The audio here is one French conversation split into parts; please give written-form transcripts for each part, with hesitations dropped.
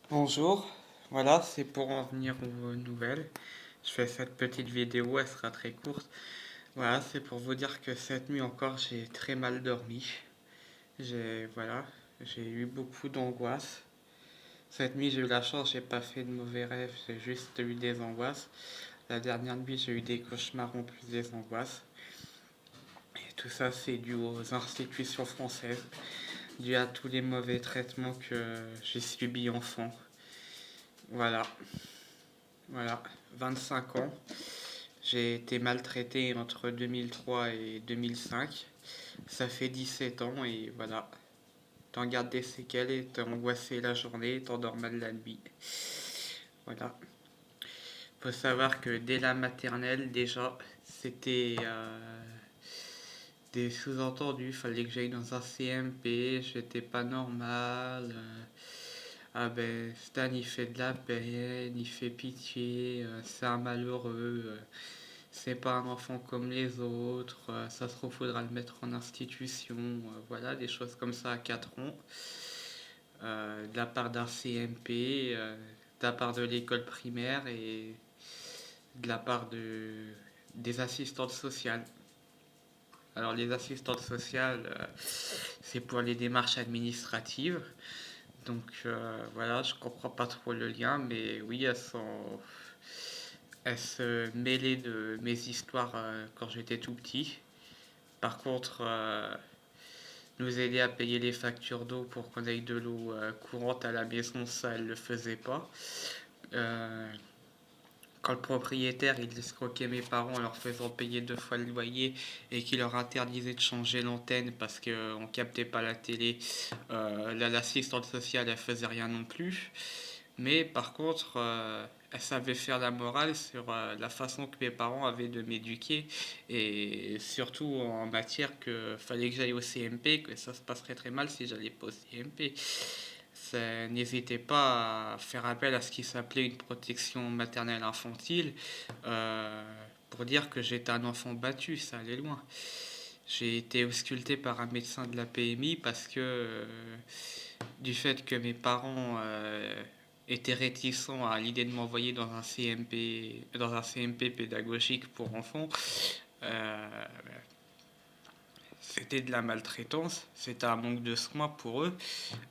Bonjour, voilà, c'est pour en venir aux nouvelles. Je fais cette petite vidéo, elle sera très courte. Voilà, c'est pour vous dire que cette nuit encore, j'ai très mal dormi. J'ai eu beaucoup d'angoisse. Cette nuit, j'ai eu la chance, j'ai pas fait de mauvais rêves, j'ai juste eu des angoisses. La dernière nuit, j'ai eu des cauchemars en plus des angoisses. Et tout ça, c'est dû aux institutions françaises, dû à tous les mauvais traitements que j'ai subis enfant. Voilà, voilà, 25 ans. J'ai été maltraité entre 2003 et 2005. Ça fait 17 ans et voilà. T'en gardes des séquelles et t'es angoissé la journée et t'endors mal la nuit. Voilà. Faut savoir que dès la maternelle, déjà, c'était des sous-entendus. Fallait que j'aille dans un CMP, j'étais pas normal. Ah ben, Stan il fait de la peine, il fait pitié, c'est un malheureux. C'est pas un enfant comme les autres, ça se trouve, faudra le mettre en institution, voilà, des choses comme ça à 4 ans, de la part d'un CMP, de la part de l'école primaire et de la part des assistantes sociales. Alors les assistantes sociales, c'est pour les démarches administratives, donc voilà, je comprends pas trop le lien, mais oui, elles se mêlaient de mes histoires quand j'étais tout petit. Par contre, nous aider à payer les factures d'eau pour qu'on ait de l'eau courante à la maison, ça, elle ne le faisait pas. Euh, Quand le propriétaire il escroquait mes parents en leur faisant payer 2 fois le loyer et qu'il leur interdisait de changer l'antenne parce qu'on ne captait pas la télé, l'assistante sociale elle faisait rien non plus. Mais par contre, elle savait faire la morale sur la façon que mes parents avaient de m'éduquer et surtout en matière que fallait que j'aille au CMP, que ça se passerait très mal si j'allais pas au CMP. N'hésitez pas à faire appel à ce qui s'appelait une protection maternelle infantile pour dire que j'étais un enfant battu, ça allait loin. J'ai été ausculté par un médecin de la PMI parce que du fait que mes parents étaient réticents à l'idée de m'envoyer dans un CMP pédagogique pour enfants, euh, c'était de la maltraitance, c'était un manque de soins pour eux.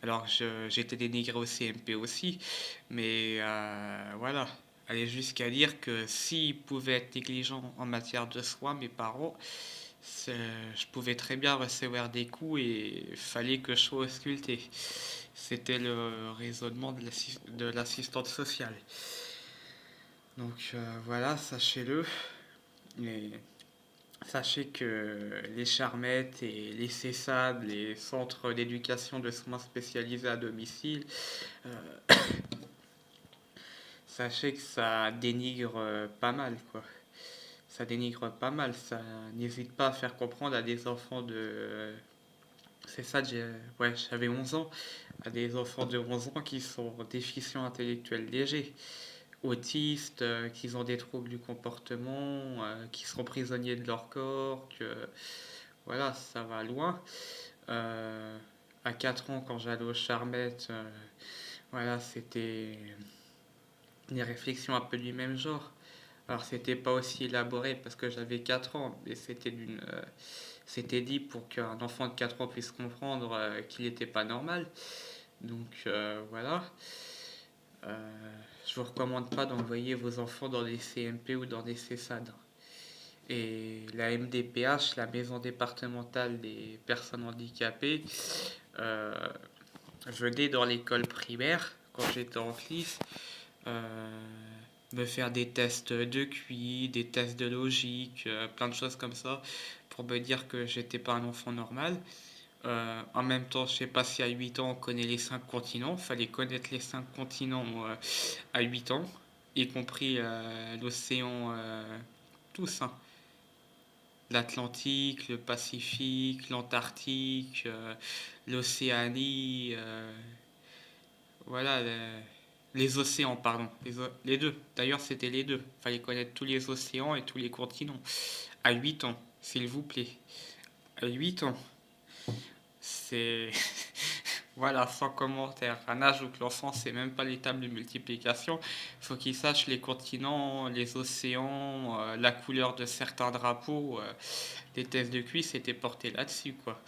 Alors j'étais dénigré au CMP aussi, mais voilà. Aller jusqu'à dire que s'ils pouvaient être négligents en matière de soins, mes parents, je pouvais très bien recevoir des coups et il fallait que je sois ausculté. C'était le raisonnement de l'assistante sociale. Donc voilà, sachez-le. Et sachez que les charmettes et les CESAD, les centres d'éducation de soins spécialisés à domicile, sachez que ça dénigre pas mal, quoi. Ça dénigre pas mal, ça n'hésite pas à faire comprendre à des enfants de... C'est ça, ouais, j'avais 11 ans, à des enfants de 11 ans qui sont déficients intellectuels légers, autistes, qui ont des troubles du comportement, qui sont prisonniers de leur corps, que voilà, ça va loin. Euh, à 4 ans, quand j'allais aux Charmettes, voilà, c'était des réflexions un peu du même genre. Alors c'était pas aussi élaboré parce que j'avais 4 ans, mais c'était dit pour qu'un enfant de 4 ans puisse comprendre qu'il n'était pas normal. Donc voilà. Euh, je vous recommande pas d'envoyer vos enfants dans des CMP ou dans des CESAD. Et la MDPH, la Maison départementale des personnes handicapées, euh, je venais dans l'école primaire quand j'étais en FLIS euh, me faire des tests de QI, des tests de logique, plein de choses comme ça, pour me dire que j'étais pas un enfant normal. En même temps, je sais pas si à 8 ans on connaît les 5 continents, fallait connaître les 5 continents à 8 ans, y compris l'océan, tous, hein. L'Atlantique, le Pacifique, l'Antarctique, l'Océanie, voilà, les océans, pardon. Les deux. D'ailleurs, c'était les deux. Fallait connaître tous les océans et tous les continents. À 8 ans, s'il vous plaît. À 8 ans. C'est. Voilà, sans commentaire. À un âge où que l'enfant sait même pas les tables de multiplication, il faut qu'il sache les continents, les océans, la couleur de certains drapeaux. Les tests de QI, c'était porté là-dessus, quoi.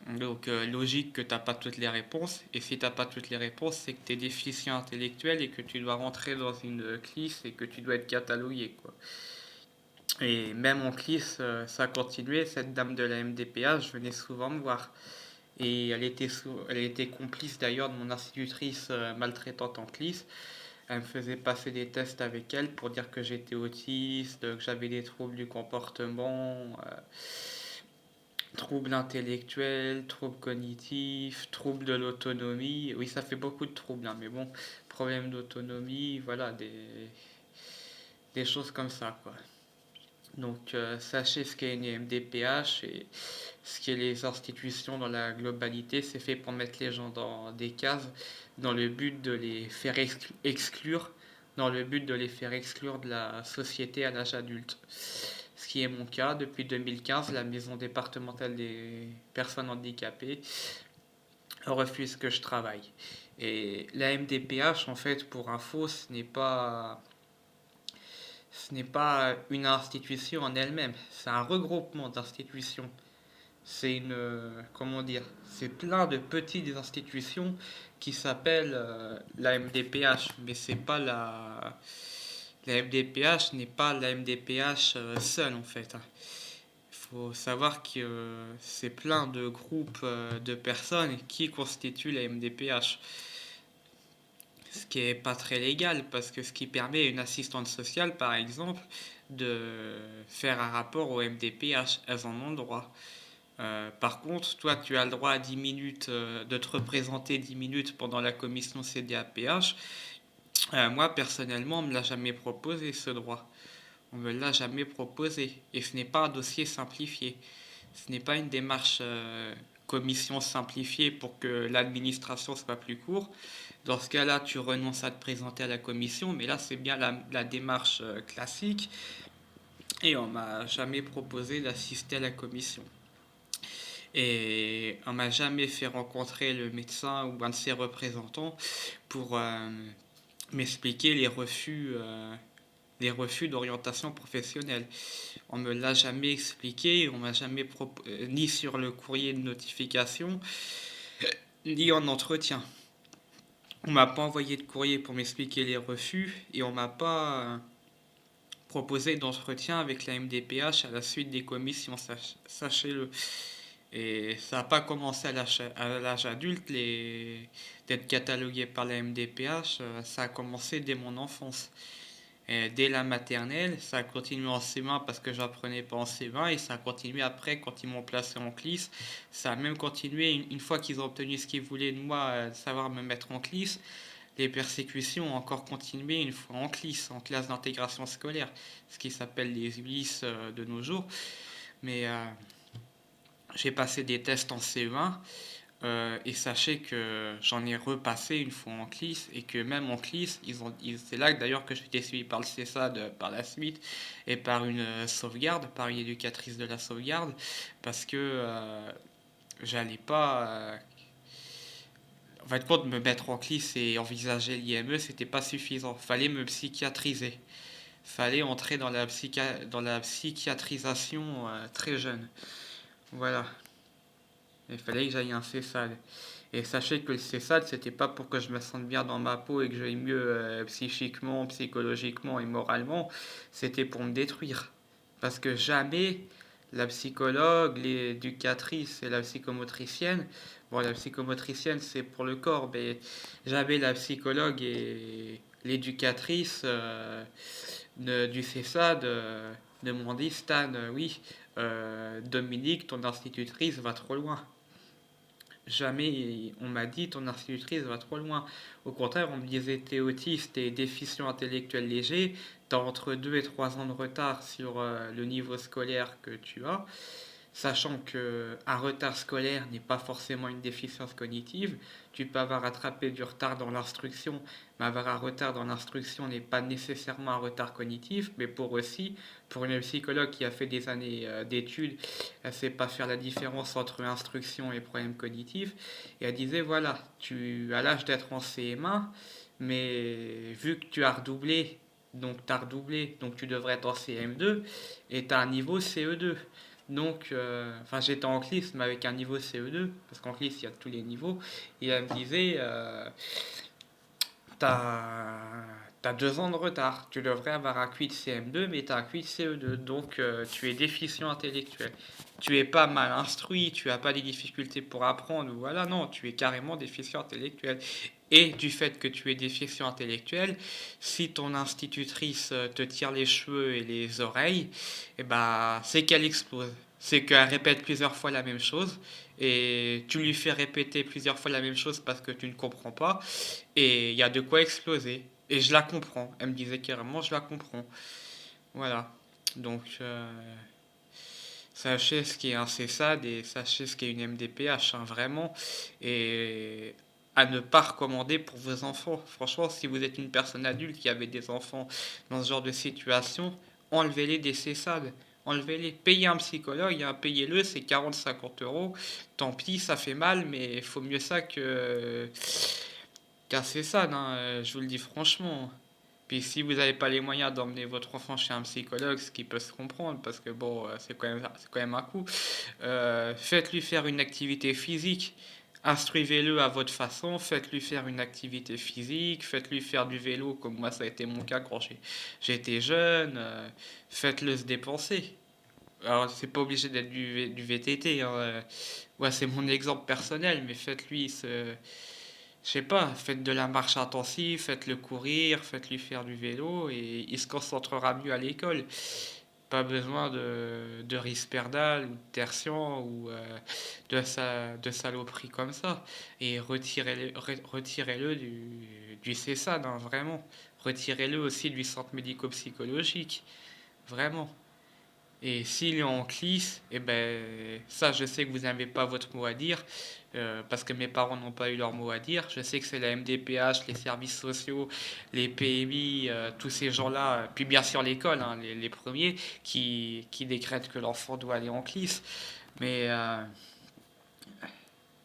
Donc, logique que t'as pas toutes les réponses. Et si t'as pas toutes les réponses, c'est que tu es déficient intellectuel et que tu dois rentrer dans une classe et que tu dois être catalogué, quoi. Et même en CLIS, ça continuait. Cette dame de la MDPH venait souvent me voir. Et elle était complice d'ailleurs de mon institutrice maltraitante en CLIS. Elle me faisait passer des tests avec elle pour dire que j'étais autiste, que j'avais des troubles du comportement, troubles intellectuels, troubles cognitifs, troubles de l'autonomie. Oui, ça fait beaucoup de troubles, hein, mais bon, problème d'autonomie, voilà, des choses comme ça, quoi. Donc, sachez ce qu'est une MDPH et ce qu'est les institutions dans la globalité. C'est fait pour mettre les gens dans des cases dans le but de les faire exclure, dans le but de les faire exclure de la société à l'âge adulte. Ce qui est mon cas depuis 2015, la maison départementale des personnes handicapées refuse que je travaille. Et la MDPH, en fait, pour info, ce n'est pas une institution en elle-même, c'est un regroupement d'institutions. C'est une, comment dire, c'est plein de petites institutions qui s'appellent la MDPH, mais c'est pas la MDPH n'est pas la MDPH seule en fait. Il faut savoir que c'est plein de groupes de personnes qui constituent la MDPH. Ce qui est pas très légal parce que ce qui permet à une assistante sociale par exemple de faire un rapport au MDPH, elles en ont le droit. Par contre, toi, tu as le droit à 10 minutes de te représenter 10 minutes pendant la commission CDAPH. Moi, personnellement, on ne me l'a jamais proposé ce droit. On ne me l'a jamais proposé. Et ce n'est pas un dossier simplifié. Ce n'est pas une démarche commission simplifiée pour que l'administration soit plus courte. Dans ce cas-là, tu renonces à te présenter à la commission, mais là, c'est bien la démarche classique. Et on m'a jamais proposé d'assister à la commission. Et on m'a jamais fait rencontrer le médecin ou un de ses représentants pour m'expliquer les refus d'orientation professionnelle. On me l'a jamais expliqué, on m'a jamais ni sur le courrier de notification, ni en entretien. On m'a pas envoyé de courrier pour m'expliquer les refus et on m'a pas proposé d'entretien avec la MDPH à la suite des commissions, sachez-le. Et ça n'a pas commencé à l'âge adulte, d'être catalogué par la MDPH, ça a commencé dès mon enfance. Et dès la maternelle, ça a continué en CE1 parce que j'apprenais pas en CE1 et ça a continué après quand ils m'ont placé en CLIS. Ça a même continué une fois qu'ils ont obtenu ce qu'ils voulaient de moi, de savoir me mettre en CLIS. Les persécutions ont encore continué une fois en CLIS, en classe d'intégration scolaire, ce qui s'appelle les ULIS de nos jours. Mais j'ai passé des tests en CE1 et sachez que j'en ai repassé une fois en CLIS et que même en CLIS, c'est là d'ailleurs que j'ai été suivi par le CESAD par la suite et par une sauvegarde, par une éducatrice de la sauvegarde, parce que j'allais pas. En fait, compte, me mettre en CLIS et envisager l'IME, c'était pas suffisant. Fallait me psychiatriser. Fallait entrer dans la psychiatrisation très jeune. Voilà. Il fallait que j'aille à un CESAD. Et sachez que le CESAD, c'était pas pour que je me sente bien dans ma peau et que j'aille mieux psychiquement, psychologiquement et moralement. C'était pour me détruire. Parce que jamais la psychologue, l'éducatrice et la psychomotricienne, bon, la psychomotricienne c'est pour le corps, mais jamais la psychologue et l'éducatrice du CESAD ne m'ont dit Stan, oui, Dominique, ton institutrice va trop loin. Jamais on m'a dit ton institutrice va trop loin. Au contraire, on me disait t'es autiste et déficient intellectuel léger, t'as entre 2 et 3 ans de retard sur le niveau scolaire que tu as, sachant que un retard scolaire n'est pas forcément une déficience cognitive. Tu peux avoir rattrapé du retard dans l'instruction, mais avoir un retard dans l'instruction n'est pas nécessairement un retard cognitif, mais pour une psychologue qui a fait des années d'études, elle ne sait pas faire la différence entre instruction et problème cognitif, et elle disait, voilà, tu as l'âge d'être en CM1, mais vu que tu as redoublé, donc tu devrais être en CM2, et tu as un niveau CE2. Donc, enfin, j'étais en CLIS, mais avec un niveau CE2, parce qu'en CLIS, il y a tous les niveaux. Et elle me disait, t'as 2 ans de retard. Tu devrais avoir un QI de CM2, mais t'as un QI de CE2. Donc, tu es déficient intellectuel. Tu es pas mal instruit, tu as pas des difficultés pour apprendre, voilà, non, tu es carrément déficient intellectuel. Et du fait que tu es déficient intellectuel, si ton institutrice te tire les cheveux et les oreilles, eh ben, c'est qu'elle explose. C'est qu'elle répète plusieurs fois la même chose et tu lui fais répéter plusieurs fois la même chose parce que tu ne comprends pas et il y a de quoi exploser. Et je la comprends. Elle me disait carrément, je la comprends. Voilà. Donc, sachez ce qu'est un CESAD et sachez ce qu'est une MDPH, hein, vraiment. Et à ne pas recommander pour vos enfants. Franchement, si vous êtes une personne adulte qui avait des enfants dans ce genre de situation, enlevez-les des CESAD. Enlevez-les. Payez un psychologue, hein, payez-le, c'est 40-50 euros. Tant pis, ça fait mal, mais il faut mieux ça qu'un CESAD, hein, je vous le dis franchement. Puis si vous n'avez pas les moyens d'emmener votre enfant chez un psychologue, ce qui peut se comprendre, parce que bon, c'est quand même un coût, faites-lui faire une activité physique. Instruisez-le à votre façon, faites-lui faire une activité physique, faites-lui faire du vélo, comme moi ça a été mon cas quand j'étais jeune, faites-le se dépenser. Alors c'est pas obligé d'être du VTT, hein, ouais, c'est mon exemple personnel, mais faites-lui je sais pas, faites de la marche intensive, faites-le courir, faites-lui faire du vélo et il se concentrera mieux à l'école. Pas besoin de risperdal ou de tertian ou de saloperies comme ça. Et retirez-le du CESAD, hein, vraiment. Retirez-le aussi du centre médico-psychologique, vraiment. Et s'il est en CLIS, eh ben, ça, je sais que vous n'avez pas votre mot à dire, parce que mes parents n'ont pas eu leur mot à dire. Je sais que c'est la MDPH, les services sociaux, les PMI, tous ces gens-là, puis bien sûr l'école, hein, les premiers, qui décrètent que l'enfant doit aller en CLIS. Mais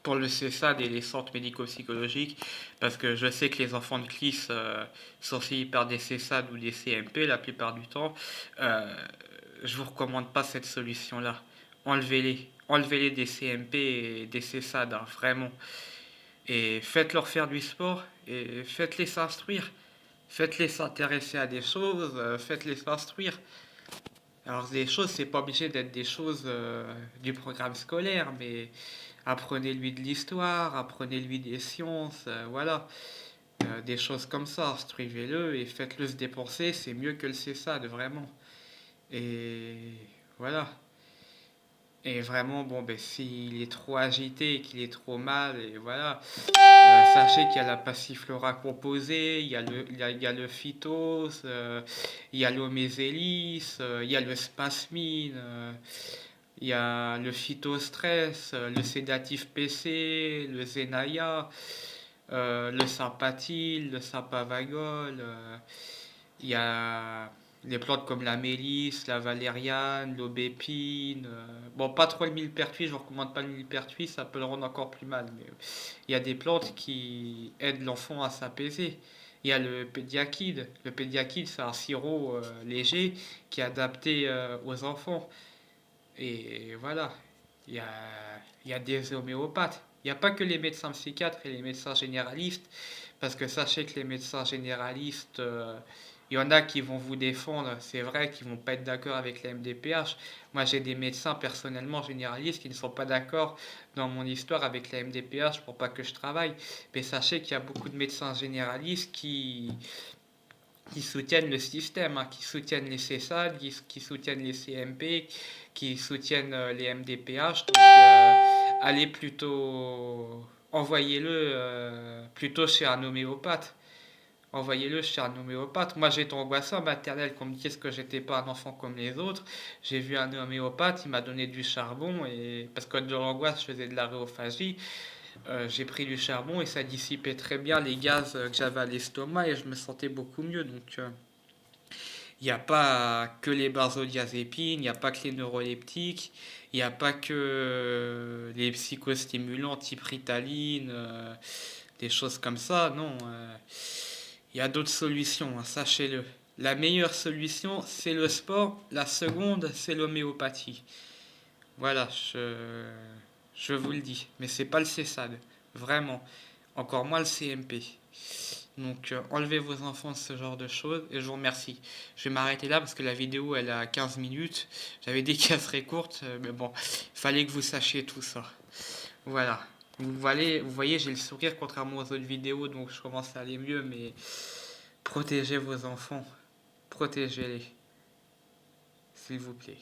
pour le CESAD et les centres médico-psychologiques, parce que je sais que les enfants de CLIS sont suivis par des CESAD ou des CMP la plupart du temps, euh, je vous recommande pas cette solution-là. Enlevez-les. Enlevez-les des CMP et des CESAD, hein, vraiment. Et faites-leur faire du sport et faites-les s'instruire. Faites-les s'intéresser à des choses, faites-les s'instruire. Alors, des choses, c'est pas obligé d'être des choses du programme scolaire, mais apprenez-lui de l'histoire, apprenez-lui des sciences, voilà. Des choses comme ça, instruisez-le et faites-le se dépenser, c'est mieux que le CESAD, vraiment. Et voilà. Et vraiment, bon, ben, s'il est trop agité, qu'il est trop mal, et voilà, sachez qu'il y a la passiflora composée, il y a le phytose, il y a l'omésélis, il y a le spasmine, il y a le phytostress, le sédatif PC, le zénaya, le sympathile, le sapavagol, il y a les plantes comme la mélisse, la valériane, l'aubépine. Bon, pas trop le millepertuis, je ne recommande pas le millepertuis, ça peut le rendre encore plus mal. Mais il y a des plantes qui aident l'enfant à s'apaiser. Il y a le pédiakide. Le pédiakide, c'est un sirop léger qui est adapté aux enfants. Et voilà, il y a, il y a des homéopathes. Il n'y a pas que les médecins psychiatres et les médecins généralistes, parce que sachez que les médecins généralistes, il y en a qui vont vous défendre, c'est vrai, qui vont pas être d'accord avec la MDPH. Moi, j'ai des médecins personnellement généralistes qui ne sont pas d'accord dans mon histoire avec la MDPH pour pas que je travaille. Mais sachez qu'il y a beaucoup de médecins généralistes qui soutiennent le système, hein, qui soutiennent les CESAD, qui soutiennent les CMP, qui soutiennent les MDPH. Donc, allez plutôt, envoyez-le plutôt chez un homéopathe. Envoyez-le chez un homéopathe. Moi, j'étais angoissé en maternelle qu'on me dise que j'étais pas un enfant comme les autres. J'ai vu un homéopathe, il m'a donné du charbon et parce que de l'angoisse, je faisais de la rhéophagie. J'ai pris du charbon et ça dissipait très bien les gaz que j'avais à l'estomac et je me sentais beaucoup mieux. Donc, il n'y a pas que les benzodiazépines, il n'y a pas que les neuroleptiques, il n'y a pas que les psychostimulants type Ritaline, des choses comme ça. Non, il y a d'autres solutions, hein, sachez-le. La meilleure solution, c'est le sport. La seconde, c'est l'homéopathie. Voilà, je vous le dis. Mais c'est pas le CESAD. Vraiment. Encore moins le CMP. Donc, enlevez vos enfants de ce genre de choses et je vous remercie. Je vais m'arrêter là parce que la vidéo elle a 15 minutes. J'avais dit qu'elle serait courte, mais bon, il fallait que vous sachiez tout ça. Voilà. Vous voyez, j'ai le sourire contrairement aux autres vidéos, donc je commence à aller mieux, mais protégez vos enfants. Protégez-les, s'il vous plaît.